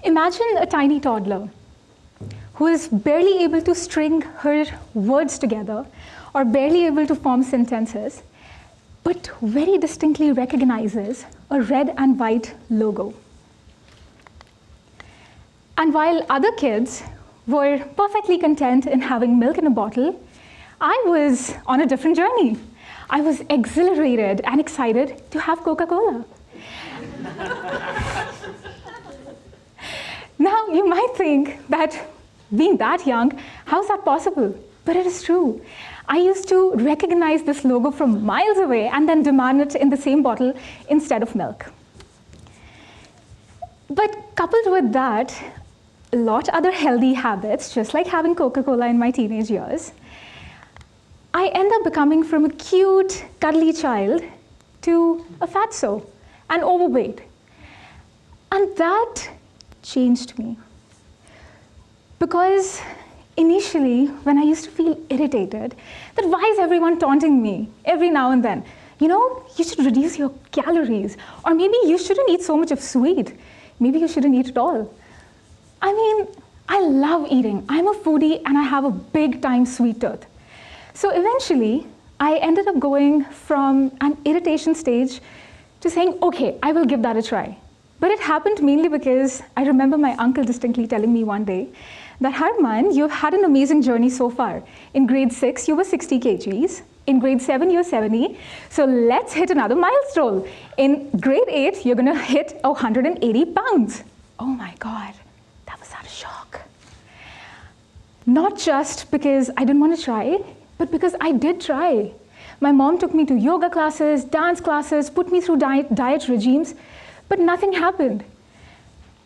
Imagine a tiny toddler who is barely able to string her words together or barely able to form sentences, but very distinctly recognizes a red and white logo. And while other kids were perfectly content in having milk in a bottle, I was on a different journey. I was exhilarated and excited to have Coca-Cola. Now, you might think that being that young, how's that possible? But it is true. I used to recognize this logo from miles away and then demand it in the same bottle instead of milk. But coupled with that, a lot other healthy habits, just like having Coca-Cola in my teenage years, I end up becoming from a cute, cuddly child to a fatso and overweight. And that changed me. Because initially, when I used to feel irritated, that why is everyone taunting me every now and then? You know, you should reduce your calories. Or maybe you shouldn't eat so much of sweet. Maybe you shouldn't eat at all. I mean, I love eating. I'm a foodie and I have a big time sweet tooth. So eventually, I ended up going from an irritation stage to saying, okay, I will give that a try. But it happened mainly because I remember my uncle distinctly telling me one day that, Harman, you've had an amazing journey so far. In grade 6, you were 60 kgs. In grade 7, you're 70. So let's hit another milestone. In grade 8, you're going to hit 180 pounds. Oh my God, that was such a shock. Not just because I didn't want to try, but because I did try. My mom took me to yoga classes, dance classes, put me through diet regimes, but nothing happened.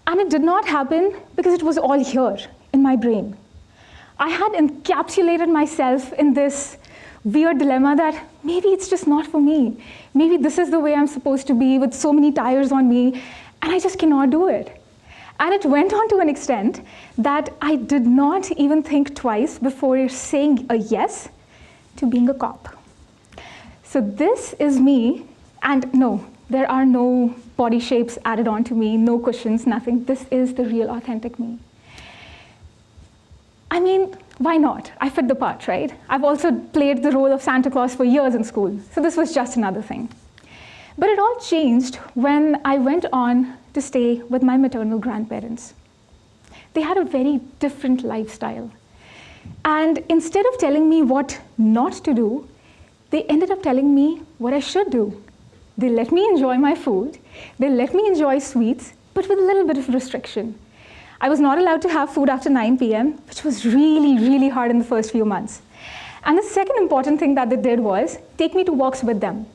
And it did not happen because it was all here in my brain. I had encapsulated myself in this weird dilemma that maybe it's just not for me. Maybe this is the way I'm supposed to be with so many tires on me, and I just cannot do it. And it went on to an extent that I did not even think twice before saying a yes to being a cop. So this is me, and no, there are no body shapes added on to me, no cushions, nothing. This is the real, authentic me. I mean, why not? I fit the part, right? I've also played the role of Santa Claus for years in school, so this was just another thing. But it all changed when I went on to stay with my maternal grandparents. They had a very different lifestyle. And instead of telling me what not to do, they ended up telling me what I should do. They let me enjoy my food. They let me enjoy sweets, but with a little bit of restriction. I was not allowed to have food after 9 p.m., which was really, really hard in the first few months. And the second important thing that they did was take me to walks with them.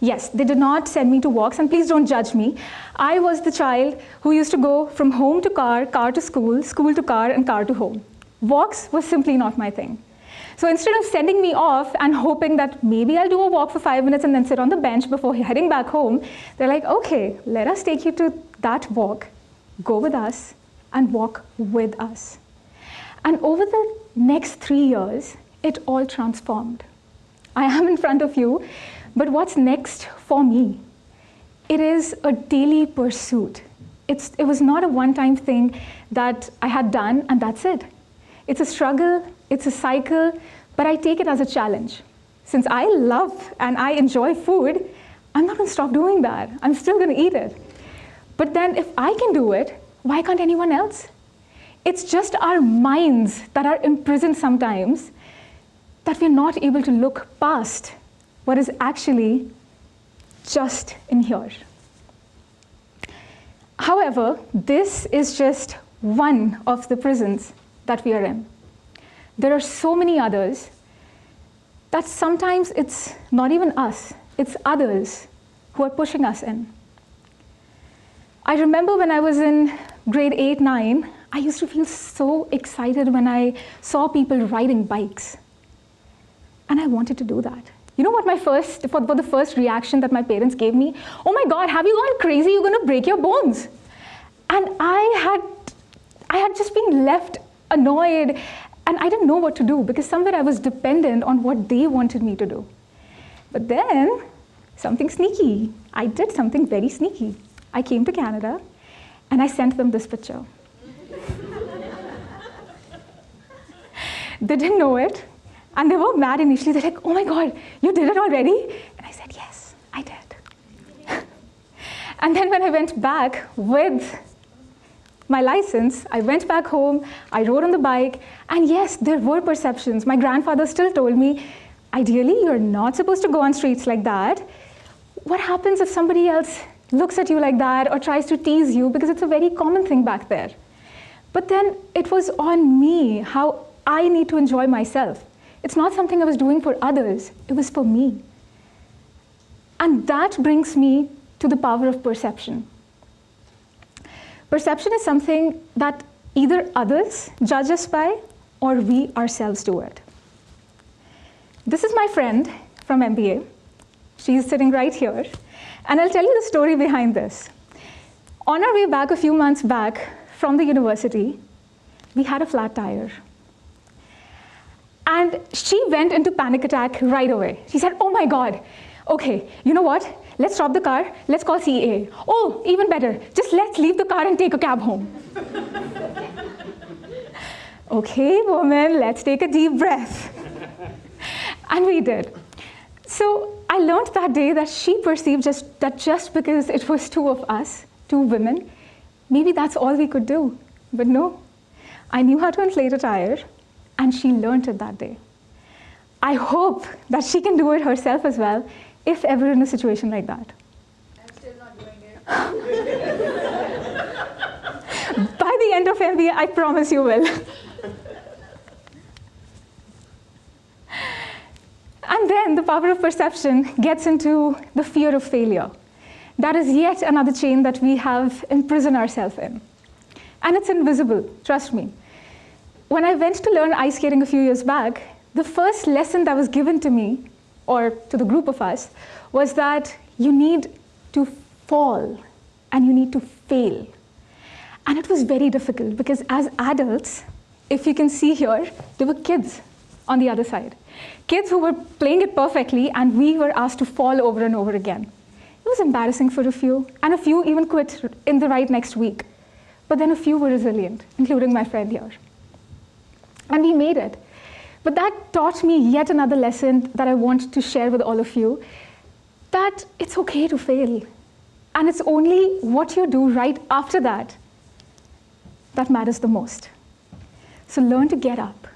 Yes, they did not send me to walks, and please don't judge me. I was the child who used to go from home to car, car to school, school to car, and car to home. Walks was simply not my thing. So instead of sending me off and hoping that maybe I'll do a walk for 5 minutes and then sit on the bench before heading back home, they're like, okay, let us take you to that walk, go with us, and walk with us. And over the next 3 years, it all transformed. I am in front of you, but what's next for me? It is a daily pursuit. It was not a one-time thing that I had done and that's it. It's a struggle, it's a cycle, but I take it as a challenge. Since I love and I enjoy food, I'm not going to stop doing that. I'm still going to eat it. But then if I can do it, why can't anyone else? It's just our minds that are imprisoned sometimes that we're not able to look past what is actually just in here. However, this is just one of the prisons that we are in. There are so many others that sometimes it's not even us, it's others who are pushing us in. I remember when I was in grade 8, 9, I used to feel so excited when I saw people riding bikes. And I wanted to do that. You know what the first reaction that my parents gave me? Oh my God, have you gone crazy? You're going to break your bones. And I had just been left annoyed, and I didn't know what to do because somewhere I was dependent on what they wanted me to do. But then, something sneaky. I did something very sneaky. I came to Canada, and I sent them this picture. They didn't know it, and they were mad initially. They're like, oh my God, you did it already? And I said, yes, I did. And then when I went back with my license, I went back home, I rode on the bike, and yes, there were perceptions. My grandfather still told me, ideally, you're not supposed to go on streets like that. What happens if somebody else looks at you like that or tries to tease you? Because it's a very common thing back there. But then it was on me how I need to enjoy myself. It's not something I was doing for others, it was for me. And that brings me to the power of perception. Perception is something that either others judge us by or we ourselves do it. This is my friend from MBA. She's sitting right here. And I'll tell you the story behind this. On our way back, a few months back from the university, we had a flat tire. And she went into panic attack right away. She said, oh my God, okay, you know what? Let's stop the car, let's call CA. Oh, even better, just let's leave the car and take a cab home. Okay, woman, let's take a deep breath. And we did. So I learned that day that she perceived that just because it was two of us, two women, maybe that's all we could do. But no, I knew how to inflate a tire, and she learned it that day. I hope that she can do it herself as well, if ever in a situation like that. I'm still not doing it. By the end of MBA, I promise you will. And then the power of perception gets into the fear of failure. That is yet another chain that we have imprisoned ourselves in. And it's invisible, trust me. When I went to learn ice skating a few years back, the first lesson that was given to me, or to the group of us, was that you need to fall and you need to fail. And it was very difficult because as adults, if you can see here, there were kids on the other side. Kids who were playing it perfectly and we were asked to fall over and over again. It was embarrassing for a few, and a few even quit in the right next week. But then a few were resilient, including my friend here. And we made it. But that taught me yet another lesson that I want to share with all of you, that it's okay to fail. And it's only what you do right after that that matters the most. So learn to get up.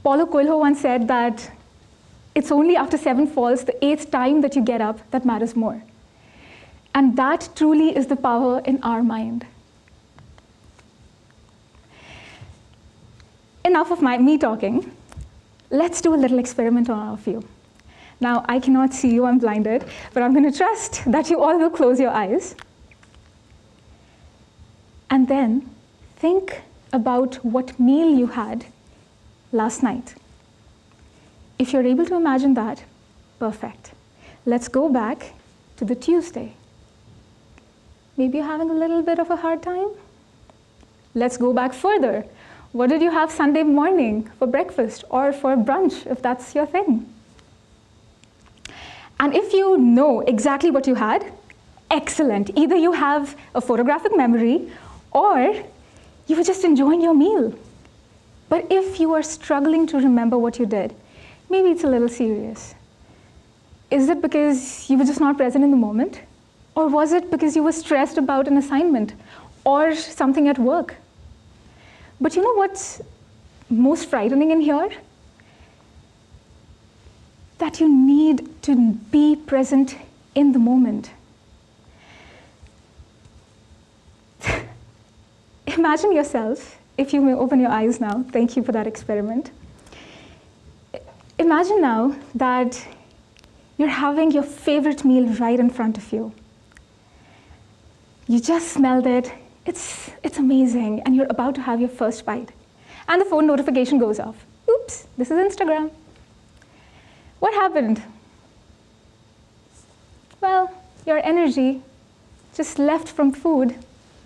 Paulo Coelho once said that it's only after 7 falls, the 8th time that you get up, that matters more. And that truly is the power in our mind. Enough of me talking. Let's do a little experiment on all of you. Now, I cannot see you, I'm blinded, but I'm going to trust that you all will close your eyes. And then think about what meal you had last night. If you're able to imagine that, perfect. Let's go back to the Tuesday. Maybe you're having a little bit of a hard time? Let's go back further. What did you have Sunday morning for breakfast or for brunch, if that's your thing? And if you know exactly what you had, excellent. Either you have a photographic memory or you were just enjoying your meal. But if you are struggling to remember what you did, maybe it's a little serious. Is it because you were just not present in the moment? Or was it because you were stressed about an assignment or something at work? But you know what's most frightening in here? That you need to be present in the moment. Imagine yourself, if you may open your eyes now, thank you for that experiment. Imagine now that you're having your favorite meal right in front of you. You just smelled it, it's amazing, and you're about to have your first bite. And the phone notification goes off. Oops, this is Instagram. What happened? Well, your energy just left from food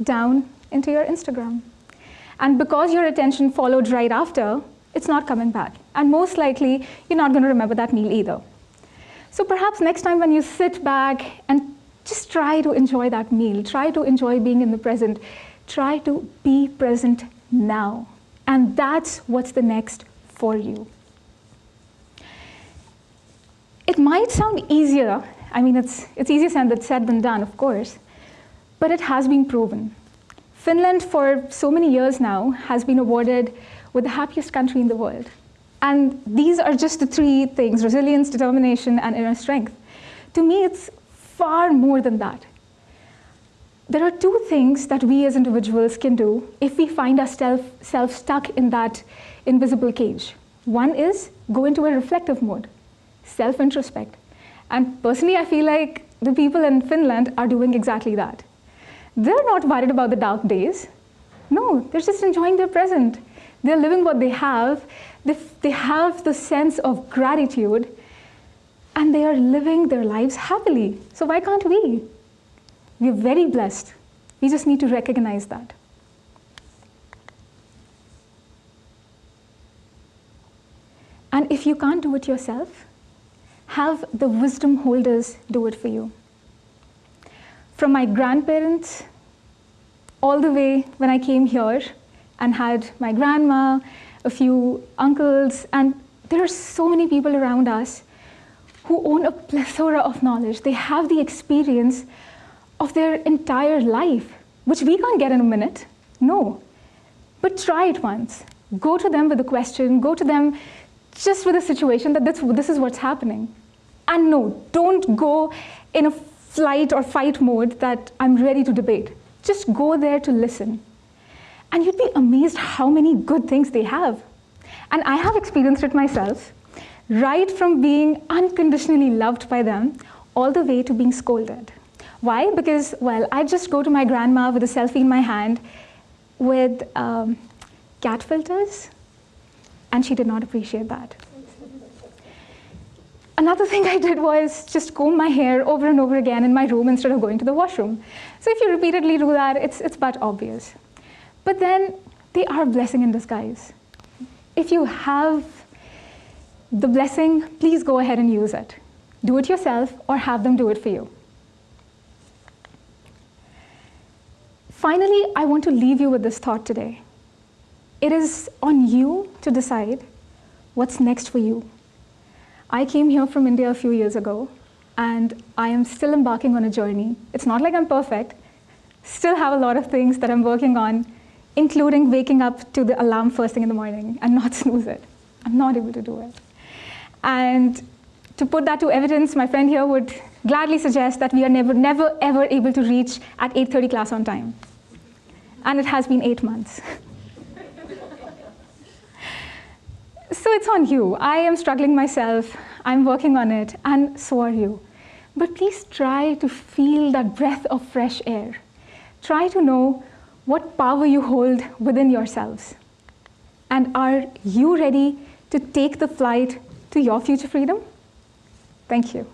down into your Instagram. And because your attention followed right after, it's not coming back. And most likely, you're not going to remember that meal either. So perhaps next time when you sit back and just try to enjoy that meal, try to enjoy being in the present, try to be present now. And that's what's the next for you. It might sound easier. I mean, it's easier said than done, of course, but it has been proven. Finland, for so many years now, has been awarded with the happiest country in the world. And these are just the three things: resilience, determination, and inner strength. To me, it's far more than that. There are two things that we as individuals can do if we find ourselves stuck in that invisible cage. One is go into a reflective mode, self-introspect. And personally, I feel like the people in Finland are doing exactly that. They're not worried about the dark days. No, they're just enjoying their present. They're living what they have. They have the sense of gratitude, and they are living their lives happily. So why can't we? We're very blessed. We just need to recognize that. And if you can't do it yourself, have the wisdom holders do it for you. From my grandparents, all the way when I came here and had my grandma, a few uncles, and there are so many people around us who own a plethora of knowledge. They have the experience of their entire life, which we can't get in a minute. No. But try it once. Go to them with a question. Go to them just with a situation that this is what's happening. And no, don't go in a flight or fight mode that I'm ready to debate. Just go there to listen. And you'd be amazed how many good things they have. And I have experienced it myself, right from being unconditionally loved by them all the way to being scolded. Why? Because, well, I just go to my grandma with a selfie in my hand with cat filters, and she did not appreciate that. Another thing I did was just comb my hair over and over again in my room instead of going to the washroom. So if you repeatedly do that, it's but obvious. But then they are a blessing in disguise. If you have the blessing, please go ahead and use it. Do it yourself or have them do it for you. Finally, I want to leave you with this thought today. It is on you to decide what's next for you. I came here from India a few years ago, and I am still embarking on a journey. It's not like I'm perfect. Still have a lot of things that I'm working on, including waking up to the alarm first thing in the morning and not snooze it. I'm not able to do it. And to put that to evidence, my friend here would gladly suggest that we are never, ever able to reach at 8:30 class on time. And it has been 8 months. So it's on you. I am struggling myself. I'm working on it, and so are you. But please try to feel that breath of fresh air. Try to know what power you hold within yourselves. And are you ready to take the flight to your future freedom? Thank you.